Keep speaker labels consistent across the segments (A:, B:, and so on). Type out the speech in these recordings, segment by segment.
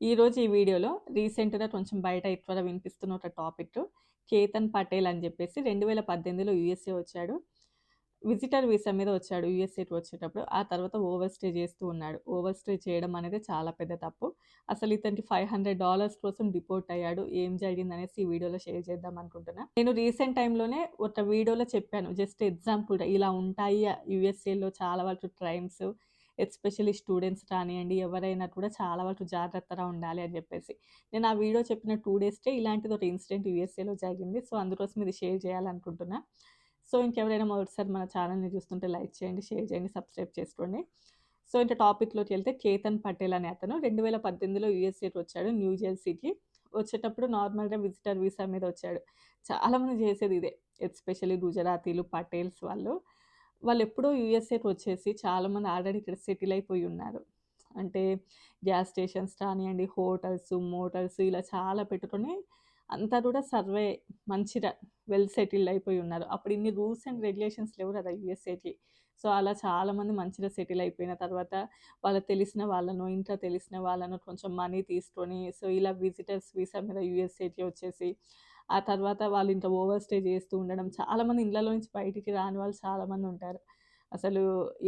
A: ఈరోజు ఈ వీడియోలో రీసెంట్‌గా కొంచెం బయట ఎక్కువగా వినిపిస్తున్న ఒక టాపిక్ కేతన్ పటేల్ అని చెప్పేసి 2018లో యూఎస్ఏ వచ్చాడు. విజిటర్ వీసా మీద వచ్చాడు యూఎస్ఏకి వచ్చేటప్పుడు. ఆ తర్వాత ఓవర్ స్టే చేస్తూ ఉన్నాడు. ఓవర్ స్టే చేయడం అనేది చాలా పెద్ద తప్పు. అసలు ఇతనికి $500 కోసం డిపోర్ట్ అయ్యాడు. ఏం జరిగిందనేసి ఈ వీడియోలో షేర్ చేద్దాం అనుకుంటున్నా. నేను రీసెంట్ టైమ్‌లోనే ఒక వీడియోలో చెప్పాను. జస్ట్ ఎగ్జాంపుల్‌గా ఇలా ఉంటాయి యూఎస్ఏలో చాలా వరకు క్రైమ్స్. ఎస్పెషల్లీ స్టూడెంట్స్ కానియండి, ఎవరైనా కూడా చాలా వరకు జాగ్రత్తగా ఉండాలి అని జెప్పేసి. నేను ఆ వీడియో చెప్పిన 2 డేస్‌కే ఇలాంటిది ఒక ఇన్సిడెంట్ యూఎస్ఏలో జరిగింది. సో, అందుకోసం ఇది షేర్ చేయాలనుకుంటున్నా. సో, ఇంకెవరైనా మొదటిసారి మన ఛానెల్‌ని చూస్తుంటే లైక్ చేయండి, షేర్ చేయండి, సబ్స్క్రైబ్ చేసుకోండి. సో, ఇంక టాపిక్‌లోకెళ్తే కేతన్ పటేల్ అనే అతను 2018లో యూఎస్ఏకి వచ్చాడు న్యూ జెర్సీకి. వచ్చేటప్పుడు నార్మల్‌గా విజిటర్ వీసా మీద వచ్చాడు. చాలామంది చేసేది ఇదే. ఎస్పెషల్లీ గుజరాతీలు, పటేల్స్ వాళ్ళు. వాళ్ళెప్పుడో యూఎస్ఏకి వచ్చేసి చాలామంది ఆల్రెడీ ఇక్కడ సెటిల్ అయిపోయి ఉన్నారు. అంటే గ్యాస్ స్టేషన్స్ కానియండి, హోటల్స్, మోటల్స్ ఇలా చాలా పెట్టుకొని అంతా కూడా సర్వే మంచిగా వెల్ సెటిల్డ్ అయిపోయి ఉన్నారు. అప్పుడు ఇన్ని రూల్స్ అండ్ రెగ్యులేషన్స్ లేవు కదా యూఎస్ఏకి. సో, అలా చాలామంది మంచిగా సెటిల్ అయిపోయిన తర్వాత వాళ్ళకి తెలిసిన వాళ్ళనో, ఇంట్లో తెలిసిన వాళ్ళనో కొంచెం మనీ తీసుకొని సో, ఇలా విజిటర్స్ వీసా మీద యూఎస్ఏకి వచ్చేసి ఆ తర్వాత వాళ్ళు ఇంకా ఓవర్ స్టే చేస్తూ ఉండడం. చాలామంది ఇళ్ళలో నుంచి బయటికి రాని వాళ్ళు చాలామందుంటారు. అసలు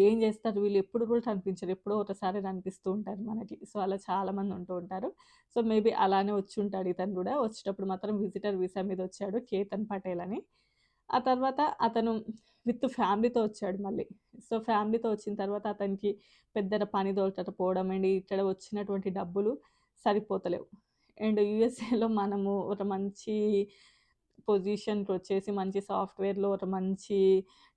A: ఏం చేస్తారు వీళ్ళు ఎప్పుడు కూడా కనిపించరు. ఎప్పుడో ఒకసారి కనిపిస్తూ ఉంటారు మనకి. సో, అలా చాలామంది ఉంటూ ఉంటారు. సో, మేబీ అలానే వచ్చుంటాడు ఇతను గూడా. వచ్చేటప్పుడు మాత్రం విజిటర్ వీసా మీద వచ్చాడు కేతన్ పటేల్ అని. ఆ తర్వాత అతను విత్ ఫ్యామిలీతో వచ్చాడు మళ్ళీ. సో, ఫ్యామిలీతో వచ్చిన తర్వాత అతనికి పెద్దగా పని దొరకకపోవడం అండ్ ఇక్కడ వచ్చినటువంటి డబ్బులు సరిపోతలేవు. అండ్ యూఎస్ఏలో మనము ఒక మంచి పొజిషన్‌కొచ్చేసి మంచి సాఫ్ట్‌వేర్‌లో ఒక మంచి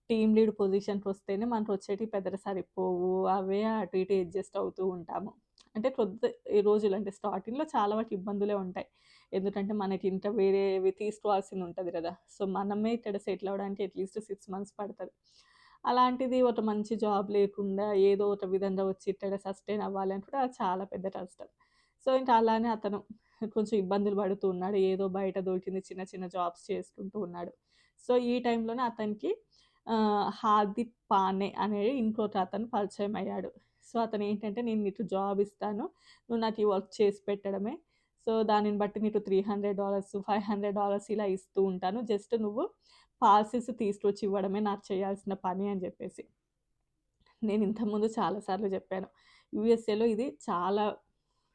A: టీమ్ లీడ్ పొజిషన్‌కొస్తేనే మనకొచ్చేటివి పెద్దగా సరిపోవు. అవే అటు ఇటు అడ్జస్ట్ అవుతూ ఉంటాము. అంటే ఈ రోజులు అంటే స్టార్టింగ్‌లో చాలా వరకు ఇబ్బందులే ఉంటాయి. ఎందుకంటే మనకి ఇంకా వేరేవి తీసుకోవాల్సింది ఉంటది గదా! సో, మనమే ఇక్కడ సెటిల్ అవ్వడానికి అట్‌లీస్ట్ 6 మంత్స్ పడతది. అలాంటిది ఒక మంచి జాబ్ లేకుండా ఏదో ఒక విధంగా వచ్చి ఇక్కడ సస్టైన్ అవ్వాలి అంటే కూడా అది చాలా పెద్ద కష్టం. సో, ఇంకా అలానే అతను కొంచెం ఇబ్బందులు పడుతూ ఉన్నాడు. ఏదో బయట దొరికింది చిన్న చిన్న జాబ్స్ చేసుకుంటూ ఉన్నాడు. సో, ఈ టైంలోనే అతనికి హార్దిక్ పాండే అనే ఇంకొక అతను పరిచయం అయ్యాడు. సో, అతనేంటంటే నేను నీకు జాబ్ ఇస్తాను. నువ్వు నాకు ఈ వర్క్ చేసి పెట్టడమే. సో, దానిని బట్టి నీకు $300, $500 ఇలా ఇస్తూ ఉంటాను. జస్ట్ నువ్వు పార్సిల్స్ తీసుకొచ్చి ఇవ్వడమే నాకు చేయాల్సిన పని అని జెప్పేసి. నేను ఇంతకుముందు చాలా సార్లు జెప్పాను. యూఎస్ఏలో ఇది చాలా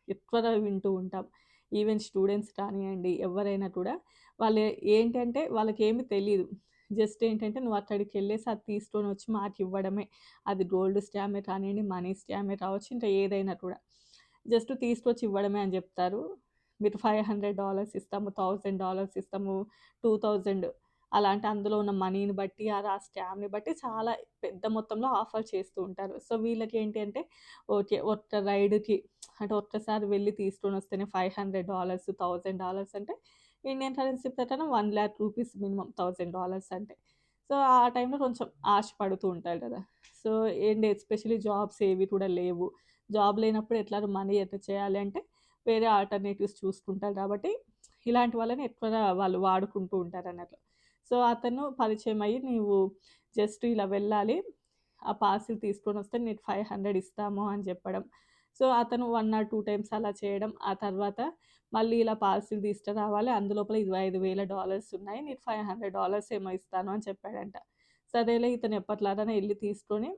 A: ఎక్కువగా వింటూ ఉంటాం. ఈవెన్ స్టూడెంట్స్ కానియండి, ఎవ్వరైనా కూడా వాళ్ళు ఏంటంటే వాళ్ళకేమి తెలీదు. జస్ట్ ఏంటంటే నువ్వు అక్కడికెళ్ళేసి అది తీసుకొనొచ్చి మాకివ్వడమే. అది గోల్డ్ స్కామే కానియండి, మనీ స్కామే కావచ్చు, ఇంకా ఏదైనా కూడా. జస్ట్ తీసుకొచ్చి ఇవ్వడమే అని జెప్తారు. మీరు $500 ఇస్తాము, $1000 ఇస్తాము, 2000 అలా అంటే అందులో ఉన్న మనీని బట్టి, ఆ స్కామ్‌ని బట్టి చాలా పెద్ద మొత్తంలో ఆఫర్ చేస్తూ ఉంటారు. సో, వీళ్ళకేంటి అంటే ఓకే. ఒక్క రైడ్‌కి అంటే ఒక్కసారి వెళ్లి తీసుకొనొస్తేనే $500, $1000 అంటే ఇండియన్ కరెన్సీ ప్రకారం రూ. 1,00,000 మినిమమ్ $1000 అంటే. సో, ఆ టైంలో కొంచెం ఆశ పడుతూ ఉంటారు కదా! సో, ఏంటి ఎస్పెషల్లీ జాబ్స్ ఏవి కూడా లేవు. జాబ్ లేనప్పుడు ఎట్లాగో మనీ ఎర్న్ చేయాలి అంటే వేరే ఆల్టర్‌నేటివ్స్ చూసుకుంటారు కాబట్టి ఇలాంటి వాళ్ళని ఎక్కువగా వాళ్ళు వాడుకుంటూ ఉంటారన్నట్లు. సో, అతను పరిచయం అయ్యి నీవు జస్ట్ ఇలా వెళ్ళాలి. ఆ పార్సిల్ తీసుకొనొస్తే నీకు 500 ఇస్తాము అని చెప్పడం. సో, అతను 1 ఆర్ 2 టైమ్స్ అలా చేయడం. ఆ తర్వాత మళ్ళీ ఇలా పార్సిల్ తీసుకురావాలి. అందులోపల $25,000 ఉన్నాయి. నీకు $500 ఏమో ఇస్తాను అని చెప్పాడంట. సరేలే ఇతను ఎప్పటిలాగానే ఎళ్లి తీసుకొని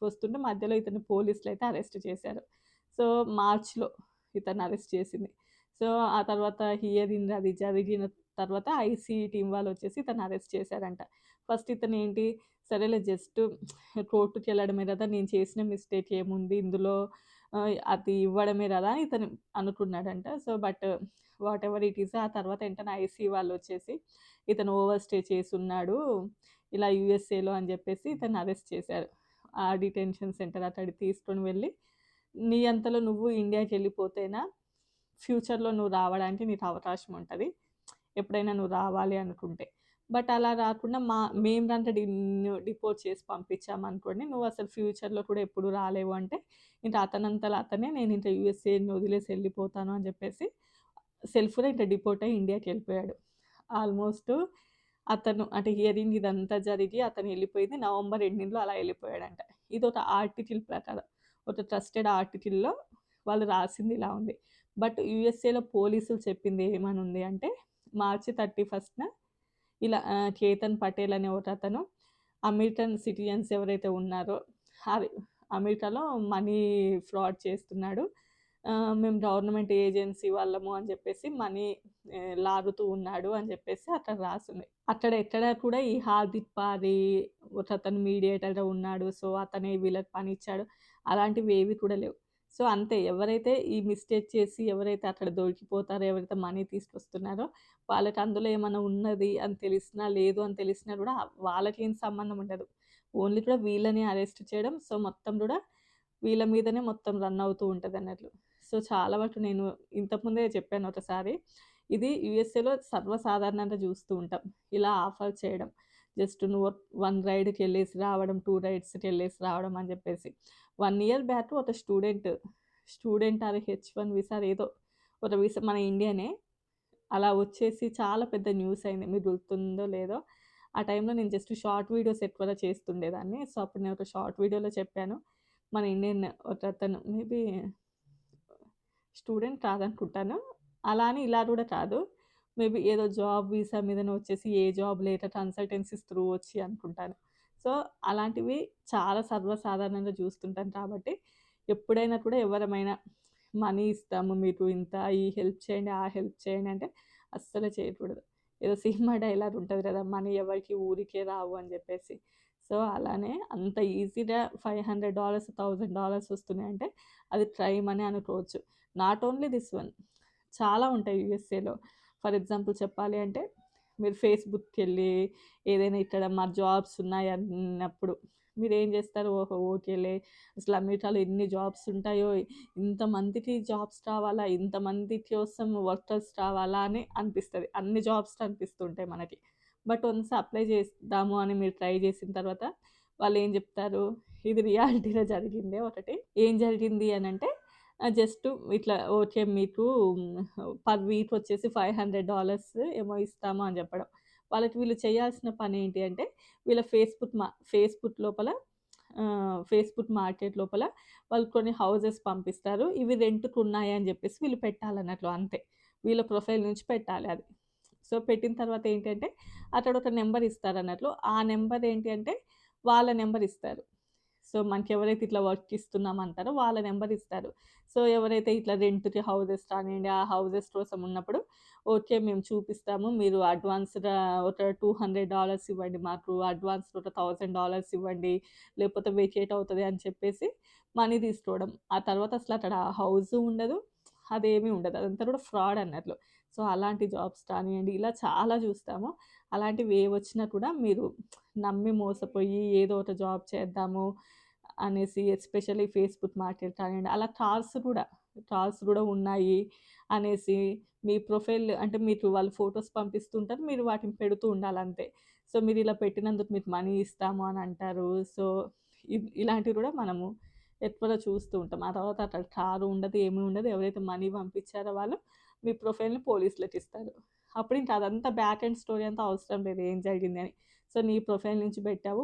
A: వస్తుంటే మధ్యలో ఇతన్ని పోలీసులైతే అరెస్ట్ చేశారు. సో, మార్చ్‌లో ఇతన్ని అరెస్ట్ చేసింది. సో, ఆ తర్వాత హియరింగ్ అది జరిగిన తర్వాత ఐసీ టీమ్ వాళ్ళొచ్చేసి ఇతన్ని అరెస్ట్ చేశారంట. ఫస్ట్ ఇతనేంటి సరేలే జస్ట్ కోర్ట్‌కెళ్ళడమే గదా! నేను చేసిన మిస్టేక్ ఏముంది ఇందులో అది ఇవ్వడమే గదా! అని ఇతను అనుకున్నాడంట. So, but whatever it is ఆ తర్వాత వెంటనే ఐసీ వాళ్ళొచ్చేసి ఇతను ఓవర్ స్టే చేసున్నాడు. ఇలా యూఎస్ఏలో అని జెప్పేసి ఇతన్ని అరెస్ట్ చేశారు. ఆ డిటెన్షన్ సెంటర్ అక్కడికి తీసుకొని వెళ్ళి, నీ అంతలో నువ్వు ఇండియాకెళ్ళిపోతేనా ఫ్యూచర్‌లో నువ్వు రావడానికి నీకు అవకాశం ఉంటది. ఎప్పుడైనా నువ్వు రావాలి అనుకుంటే. బట్ అలా రాకుండా మేము గనుక డిపోర్ట్ చేసి పంపించామనుకోండి, నువ్వసలు ఫ్యూచర్‌లో కూడా ఎప్పుడు రాలేవు అంటే, ఇంక అతనంతల అతనే నేనింక యూఎస్ఏని వదిలేసి ఎళ్ళిపోతాను అని జెప్పేసి సెల్ఫ్‌గా ఇంక డిపోర్ట్ అయ్యి ఇండియాకెళ్ళిపోయాడు. ఆల్‌మోస్ట్ అతను అంటే హియరింగ్ ఇదంతా జరిగి అతను ఎళ్ళిపోయింది నవంబర్ ఎండింగ్‌లో అలా ఎళ్ళిపోయాడంట. ఇదొక ఆర్టికల్ ప్రకారం. ఒక ట్రస్టెడ్ ఆర్టికల్‌లో వాళ్ళు రాసింది ఇలా ఉంది. బట్ యూఎస్ఏలో పోలీసులు చెప్పింది ఏమనుంది అంటే మార్చి 31న ఇలా కేతన్ పటేల్ అనే ఒకతను అమెరికన్ సిటిజన్స్ ఎవరైతే ఉన్నారో అది అమెరికాలో మనీ ఫ్రాడ్ చేస్తున్నాడు. మేము గవర్నమెంట్ ఏజెన్సీ వాళ్ళము అని చెప్పేసి మనీ లాగుతూ ఉన్నాడు అని చెప్పేసి అక్కడ రాసుంది. అక్కడ ఎక్కడ కూడా ఈ హార్దిక్ పారి ఒకతను మీడియేటర్‌గా ఉన్నాడు. సో, అతనే వీళ్ళకి పనిచ్చాడు. అలాంటివి ఏవి కూడా లేవు. సో, అంతే ఎవరైతే ఈ మిస్టేక్ చేసి ఎవరైతే అక్కడ దొరికిపోతారో, ఎవరైతే మనీ తీసుకొస్తున్నారో వాళ్ళకి అందులో ఏమన్నా ఉన్నది అని తెలిసినా, లేదు అని తెలిసినా కూడా వాళ్ళకేం సంబంధం ఉండదు. ఓన్లీ కూడా వీళ్ళని అరెస్ట్ చేయడం. సో, మొత్తం కూడా వీళ్ళ మీదనే మొత్తం రన్ అవుతూ ఉంటదన్నట్లు. సో, చాలా వరకు నేను ఇంతకుముందే చెప్పాను ఒకసారి. ఇది యూఎస్ఏలో సర్వసాధారణంగా చూస్తూ ఉంటాం. ఇలా ఆఫర్ చేయడం. జస్ట్ నువ్వు 1 రైడ్‌కెళ్ళేసి రావడం, 2 రైడ్స్‌కెళ్ళేసి రావడం అని చెప్పేసి. 1 ఇయర్ బ్యాక్ ఒక స్టూడెంట్ అది హెచ్-1 వీసా ఏదో ఒక వీసా మన ఇండియనే. అలా వచ్చేసి చాలా పెద్ద న్యూస్ అయింది. మీకు గుర్తుందో లేదో. ఆ టైంలో నేను జస్ట్ షార్ట్ వీడియోస్ ఎక్కువగా చేస్తుండేదాన్ని. సో, అప్పుడు నేను ఒక షార్ట్ వీడియోలో చెప్పాను. మన ఇండియన్ ఒకతను మేబీ స్టూడెంట్ కాదనుకుంటాను. అలా అని ఇలా కూడా కాదు. మేబీ ఏదో జాబ్ వీసా మీదనే వచ్చేసి ఏ జాబ్ లేక కన్సల్టెన్సీస్ త్రూ వచ్చి అనుకుంటాను. సో, అలాంటివి చాలా సర్వసాధారణంగా చూస్తుంటాను కాబట్టి, ఎప్పుడైనా కూడా ఎవరమైనా మనీ ఇస్తాము మీకు ఇంత ఈ హెల్ప్ చేయండి, ఆ హెల్ప్ చేయండి అంటే అస్సలు చేయకూడదు. ఏదో సినిమా డైలాగ్ ఉంటది కదా! మనీ ఎవరికీ ఊరికే రావు అని చెప్పేసి. సో, అలానే అంత ఈజీగా $500, $1000 వస్తున్నాయంటే అది క్రైమ్ అనే అనుకోవచ్చు. Not only this one. చాలా ఉంటాయి యూఎస్ఏలో. ఫర్ ఎగ్జాంపుల్ చెప్పాలి అంటే, మీరు ఫేస్‌బుక్‌కెళ్ళి ఏదైనా ఇక్కడ మా జాబ్స్ ఉన్నాయన్నప్పుడు మీరేం జేస్తారు? ఓహో! ఓకేలే. అసలు అమెరికాలో ఎన్ని జాబ్స్ ఉంటాయో, ఇంతమందికి జాబ్స్ రావాలా? ఇంతమంది కోసం వర్కర్స్ రావాలా? అని అనిపిస్తది. అన్ని జాబ్స్ కనిపిస్తుంటాయి మనకి. బట్ వన్స్ అప్లై చేద్దాము అని మీరు ట్రై చేసిన తర్వాత వాళ్ళేం జెప్తారు? ఇది రియాలిటీలో జరిగిందే ఒకటి. ఏం జరిగింది అనంటే జస్ట్ ఇట్లా ఓకే మీకు పర్ వీక్ వచ్చేసి $500 ఏమో ఇస్తాము అని చెప్పడం. వాళ్ళకి వీళ్ళు చేయాల్సిన పనేంటి అంటే వీళ్ళ ఫేస్‌బుక్ లోపల ఫేస్‌బుక్ మార్కెట్ లోపల వాళ్ళు కొన్ని హౌసెస్ పంపిస్తారు. ఇవి రెంట్‌కున్నాయి అని చెప్పేసి వీళ్ళు పెట్టాలన్నట్లు అంతే. వీళ్ళ ప్రొఫైల్ నుంచి పెట్టాలి అది. సో, పెట్టిన తర్వాత ఏంటంటే అక్కడ ఒక నంబర్ ఇస్తారన్నట్లు. ఆ నంబర్ ఏంటి అంటే వాళ్ళ నంబర్ ఇస్తారు. సో, మనకెవరైతే ఇట్లా వర్క్ ఇస్తున్నామంటారో వాళ్ళ నంబర్ ఇస్తారు. సో, ఎవరైతే ఇట్లా రెంట్‌కి హౌసెస్ కానియండి, ఆ హౌసెస్ కోసం ఉన్నప్పుడు ఓకే. మేము చూపిస్తాము. మీరు అడ్వాన్స్‌గా ఒక $200 ఇవ్వండి మాకు. అడ్వాన్స్‌గా ఒక $1000 ఇవ్వండి. లేకపోతే వేకేట్ అవుతది అని చెప్పేసి మనీ తీసుకోవడం. ఆ తర్వాత అసలు అక్కడ హౌసు ఉండదు. అదేమీ ఉండదు. అదంతా కూడా ఫ్రాడ్ అన్నట్లు. సో, అలాంటి జాబ్స్ కానియండి, ఇలా చాలా చూస్తాము. అలాంటివి ఏవొచ్చినా కూడా మీరు నమ్మి మోసపోయి ఏదో ఒక జాబ్ చేద్దాము అనేసి ఎస్పెషల్లీ ఫేస్‌బుక్ మార్కెట్ కానియండి, అలా కాల్స్ గూడా ఉన్నాయి అనేసి మీ ప్రొఫైల్ అంటే మీకు వాళ్ళు ఫోటోస్ పంపిస్తుంటారు. మీరు వాటిని పెడుతూ ఉండాలంతే. సో, మీరిలా పెట్టినందుకు మీకు మనీ ఇస్తాము అని అంటారు. సో, ఇలాంటివి గూడా మనము ఎక్కువగా చూస్తూ ఉంటాం. ఆ తర్వాత అక్కడ కారు ఉండదు, ఏమి ఉండదు. ఎవరైతే మనీ పంపించారో వాళ్ళు మీ ప్రొఫైల్‌ని పోలీసులకిస్తారు. అప్పుడింక అదంతా బ్యాక్ ఎండ్ స్టోరీ అంతా అవసరం లేదు ఏం జరిగిందని. సో, నీ ప్రొఫైల్ నుంచి పెట్టావు.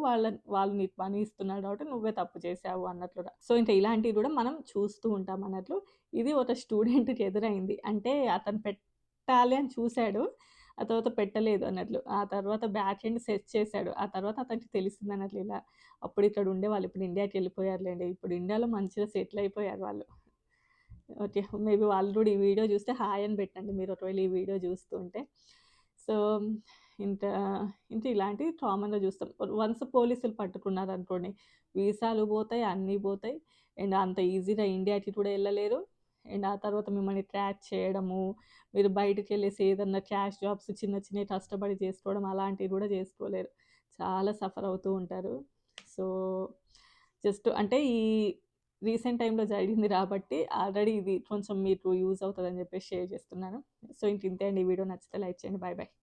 A: వాళ్ళు నీకు మనీ ఇస్తున్నారు కాబట్టి నువ్వే తప్పు చేశావు అన్నట్లుగా. సో, ఇంక ఇలాంటివి గూడా మనం చూస్తూ ఉంటాం అన్నట్లు. ఇది ఒక స్టూడెంట్‌కి ఎదురైంది. అంటే అతను పెట్టాలి అని చూసాడు. ఆ తర్వాత పెట్టలేదు అన్నట్లు. ఆ తర్వాత బ్యాక్ ఎండ్ సెట్ చేశాడు. ఆ తర్వాత అతనికి తెలిసిందన్నట్లు ఇలా. అప్పుడు ఇక్కడ ఉండేవాళ్ళు. ఇప్పుడు ఇండియాకెళ్ళిపోయారులెండి. ఇప్పుడు ఇండియాలో మంచిగా సెటిల్ అయిపోయారు వాళ్ళు. ఓకే. మేబీ వాళ్ళు గూడా ఈ వీడియో జూస్తే హాయ్ అని పెట్టండి మీరు ఒకవేళ ఈ వీడియో జూస్తూ ఉంటే. సో, ఇంకా, ఇంకా ఇలాంటివి కామన్‌గా జూస్తాం. వన్స్ పోలీసులు పట్టుకున్నారనుకోండి, వీసాలు బోతాయి, అన్నీ బోతాయి. అండ్ అంత ఈజీగా ఇండియాకి కూడా ఎళ్ళలేరు. అండ్ ఆ తర్వాత మిమ్మల్ని ట్రాక్ చేయడము, మీరు బయటికెళ్ళేసి ఏదన్నా క్యాష్ జాబ్స్ చిన్న చిన్నవి కష్టపడి చేసుకోవడం అలాంటివి గూడా జేసుకోలేరు. చాలా సఫర్ అవుతూ ఉంటారు. సో, జస్ట్ అంటే ఈ రీసెంట్ టైమ్‌లో జరిగింది కాబట్టి ఆల్రెడీ ఇది కొంచెం మీకు యూజ్ అవుతదని జెప్పేసి షేర్ చేస్తున్నాను. సో, ఇంతే అండి. ఈ వీడియో నచ్చితే లైక్ చేయండి. Bye bye.